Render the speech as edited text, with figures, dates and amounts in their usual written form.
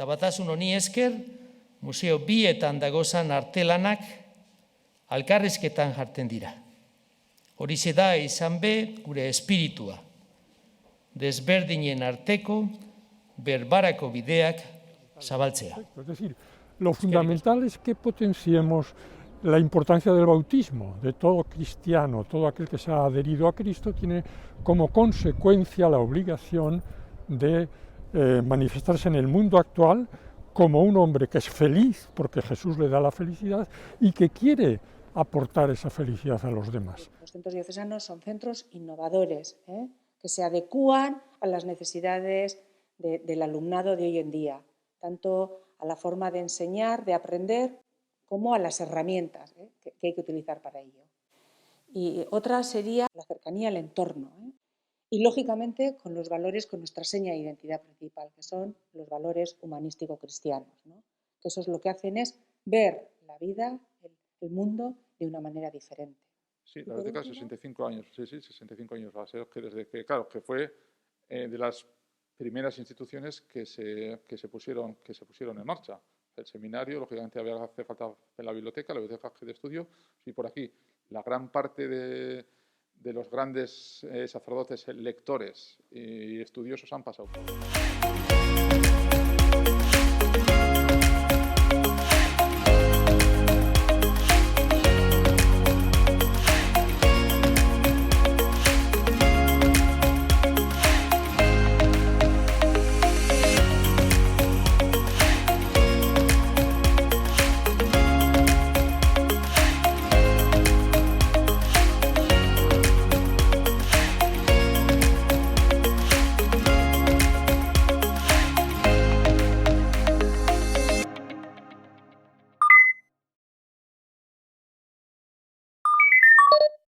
batasun honi esker, museo bietan dagozan artelanak alkarrizketan jartzen dira. Horixe da izan be gure espiritua, desberdinen arteko berbarako bideak zabaltzea. Es decir, lo fundamental es que potenciemos la importancia del bautismo, de todo cristiano, todo aquel que se ha adherido a Cristo tiene como consecuencia la obligación de manifestarse en el mundo actual como un hombre que es feliz, porque Jesús le da la felicidad, y que quiere aportar esa felicidad a los demás. Los centros diocesanos son centros innovadores, que se adecúan a las necesidades del alumnado de hoy en día, tanto a la forma de enseñar, de aprender, como a las herramientas que hay que utilizar para ello. Y otra sería la cercanía al entorno, y lógicamente con los valores, con nuestra seña de identidad principal, que son los valores humanístico-cristianos, ¿no? Que eso es lo que hacen es ver la vida, el mundo, de una manera diferente. Sí, la biblioteca 65 años, sí, 65 años va a ser, que desde que, claro, que fue de las primeras instituciones que se pusieron en marcha. El seminario, lógicamente, hace falta la biblioteca de estudio, y por aquí la gran parte de los grandes sacerdotes, lectores y estudiosos han pasado.